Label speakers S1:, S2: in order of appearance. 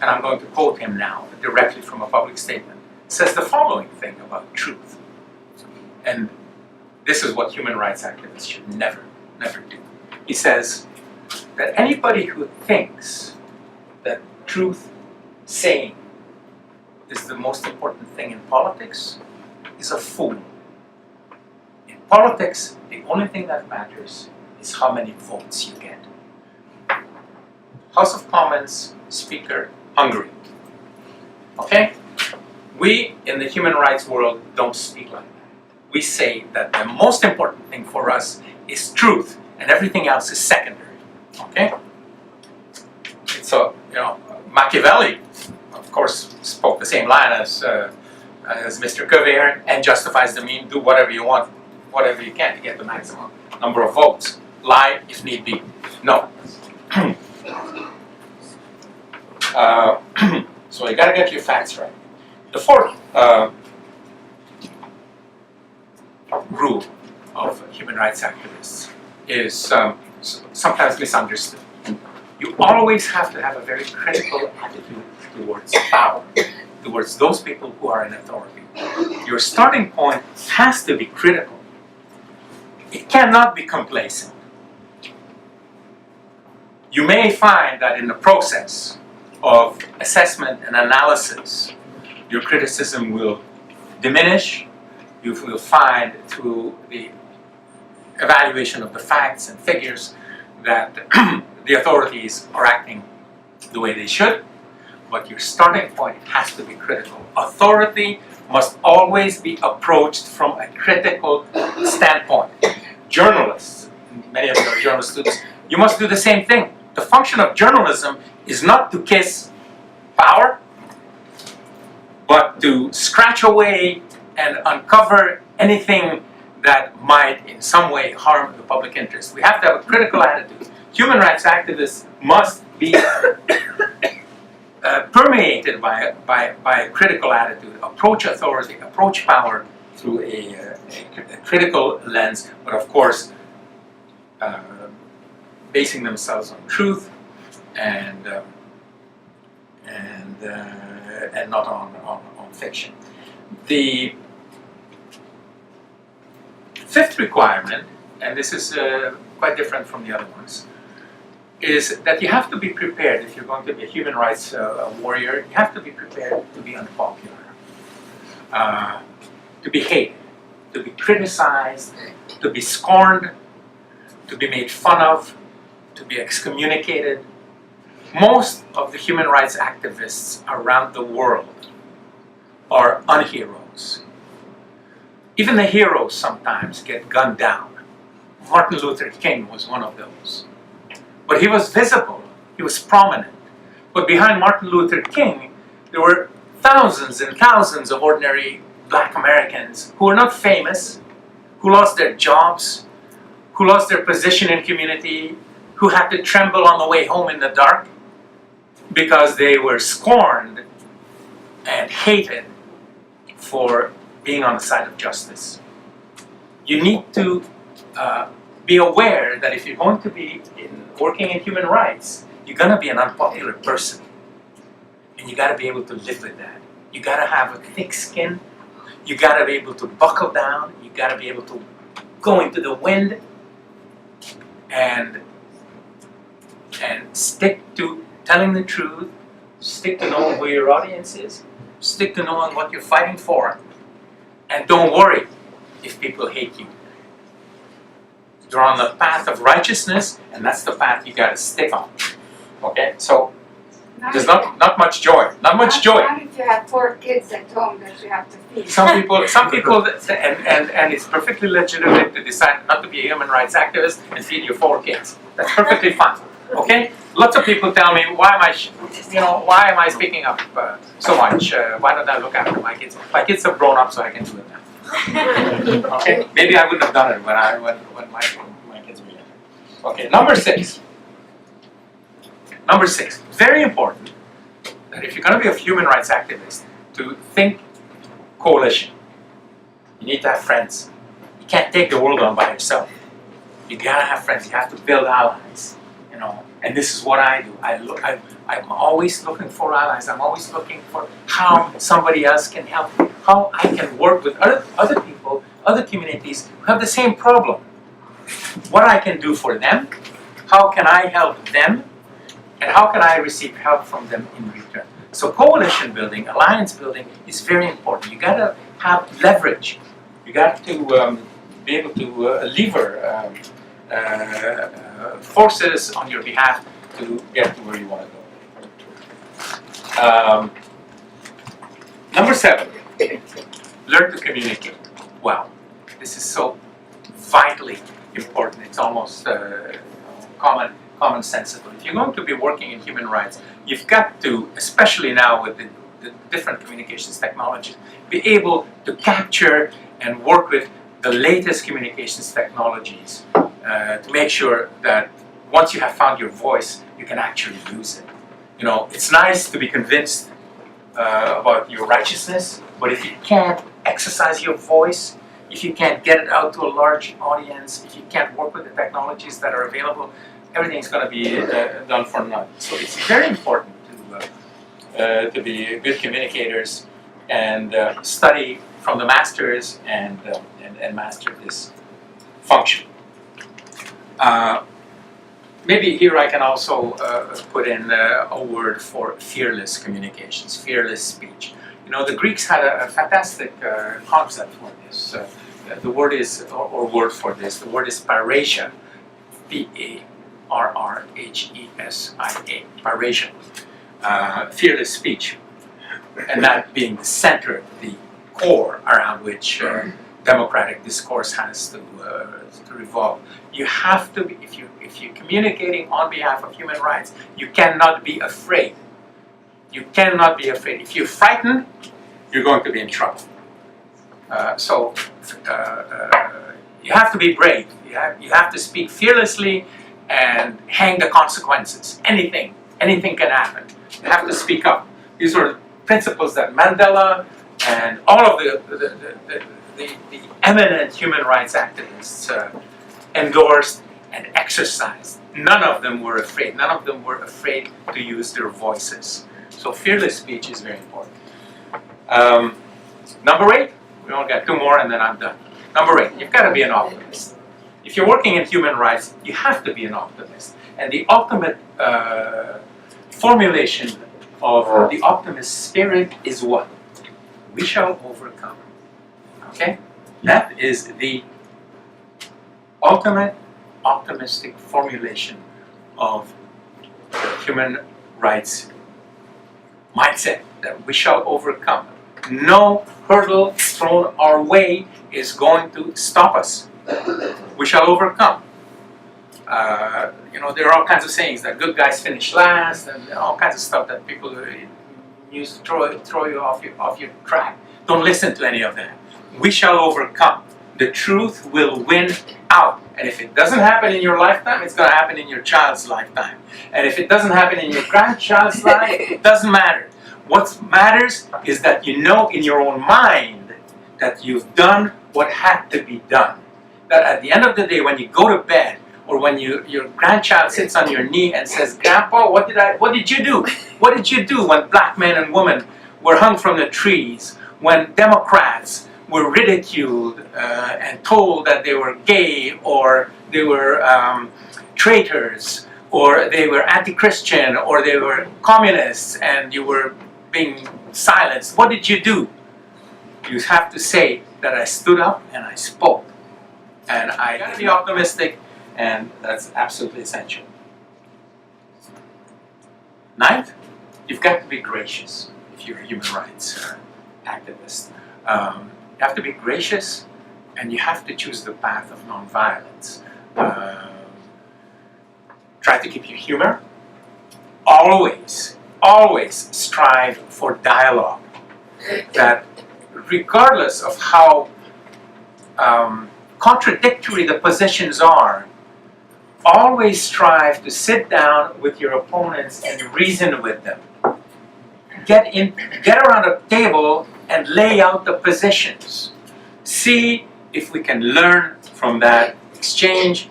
S1: and I'm going to quote him now directly from a public statement, says the following thing about truth. And this is what human rights activists should never do. He says that anybody who thinks that truth saying is the most important thing in politics is a fool. In politics, the only thing that matters is how many votes you get. House of Commons Speaker, Hungary. Okay? We in the human rights world don't speak like that. We say that the most important thing for us is truth and everything else is secondary. Okay? So, Machiavelli, of course, spoke the same line as Mr. Cavere, and justifies the mean, do whatever you want, whatever you can to get the maximum number of votes. Lie if need be. No. So you got to get your facts right. The fourth rule of human rights activists is sometimes misunderstood. You always have to have a very critical attitude towards power, towards those people who are in authority. Your starting point has to be critical. It cannot be complacent. You may find that in the process of assessment and analysis, your criticism will diminish. You will find through the evaluation of the facts and figures that the authorities are acting the way they should, but your starting point has to be critical. Authority must always be approached from a critical standpoint. Journalists, many of your journalist students, you must do the same thing. The function of journalism is not to kiss power, but to scratch away and uncover anything that might in some way harm the public interest. We have to have a critical attitude. Human rights activists must be permeated by a critical attitude, approach authority, approach power through a critical lens, but of course basing themselves on truth and not on fiction. The fifth requirement, and this is quite different from the other ones, is that you have to be prepared. If you're going to be a human rights warrior, you have to be prepared to be unpopular, to be hated, to be criticized, to be scorned, to be made fun of, to be excommunicated. Most of the human rights activists around the world are unheroes. Even the heroes sometimes get gunned down. Martin Luther King was one of those. But he was visible, he was prominent. But behind Martin Luther King, there were thousands and thousands of ordinary black Americans who were not famous, who lost their jobs, who lost their position in community, who had to tremble on the way home in the dark because they were scorned and hated for being on the side of justice. You need to be aware that if you're going to be working in human rights, you're going to be an unpopular person. And you got to be able to live with that. You got to have a thick skin. You got to be able to buckle down. You got to be able to go into the wind and stick to telling the truth, stick to knowing who your audience is, stick to knowing what you're fighting for, and don't worry if people hate you. You're on the path of righteousness, and that's the path you got to stick on. Okay, so there's not much joy. Not much joy.
S2: Not if you have 4 kids at home that you have to feed.
S1: Some people, and it's perfectly legitimate to decide not to be a human rights activist and feed your 4 kids. That's perfectly fine. Okay, lots of people tell me, why am I speaking up so much? Why don't I look after my kids? My kids have grown up, so I can do it now. Okay, maybe I wouldn't have done it when my kids were young. Okay, number 6. Number 6, very important that if you're going to be a human rights activist, to think coalition. You need to have friends. You can't take the world on by yourself. You gotta have friends. You have to build allies. And this is what I do. I'm always looking for allies. I'm always looking for how somebody else can help, how I can work with other people, other communities who have the same problem. What I can do for them, how can I help them, and how can I receive help from them in return. So coalition building, alliance building is very important. You gotta have leverage. You got to be able to lever forces on your behalf to get to where you want to go. Number 7, learn to communicate well. This is so vitally important. It's almost commonsensical. If you're going to be working in human rights, you've got to, especially now with the different communications technologies, be able to capture and work with the latest communications technologies to make sure that once you have found your voice, you can actually use it. You know, it's nice to be convinced about your righteousness, but if you can't exercise your voice, if you can't get it out to a large audience, if you can't work with the technologies that are available, everything's going to be done for naught. So it's very important to be good communicators and study from the masters and master this function. Maybe here I can also put in a word for fearless communications, fearless speech. You know, the Greeks had a fantastic concept for this. The word is, or word for this, the word is parrhesia, P-A-R-R-H-E-S-I-A, parrhesia, fearless speech, and that being the center, the core around which democratic discourse has to revolve. You have to be, if you're communicating on behalf of human rights, you cannot be afraid. You cannot be afraid. If you're frightened, you're going to be in trouble. So you have to be brave. You have to speak fearlessly and hang the consequences. Anything can happen. You have to speak up. These are principles that Mandela and all of the eminent human rights activists endorsed and exercised. None of them were afraid. None of them were afraid to use their voices. So fearless speech is very important. Number 8, we only got 2 more and then I'm done. Number 8, you've got to be an optimist. If you're working in human rights, you have to be an optimist. And the ultimate formulation of the optimist spirit is what? We shall overcome. Okay? That is the ultimate optimistic formulation of the human rights mindset, that we shall overcome. No hurdle thrown our way is going to stop us. We shall overcome. You know, there are all kinds of sayings that good guys finish last, and all kinds of stuff that people use to throw you off your track. Don't listen to any of that. We shall overcome. The truth will win out. And if it doesn't happen in your lifetime, it's going to happen in your child's lifetime. And if it doesn't happen in your grandchild's life, it doesn't matter. What matters is that you know in your own mind that you've done what had to be done. That at the end of the day, when you go to bed, or when your grandchild sits on your knee and says, "Grandpa, what did you do? What did you do when black men and women were hung from the trees? When Democrats were ridiculed and told that they were gay, or they were traitors, or they were anti-Christian, or they were communists, and you were being silenced? What did you do?" You have to say that I stood up and I spoke. And I got to be optimistic, and that's absolutely essential. 9th, you've got to be gracious if you're a human rights activist. You have to be gracious, and you have to choose the path of nonviolence. Try to keep your humor. Always strive for dialogue. That regardless of how contradictory the positions are, always strive to sit down with your opponents and reason with them. Get around a table and lay out the positions. See if we can learn from that exchange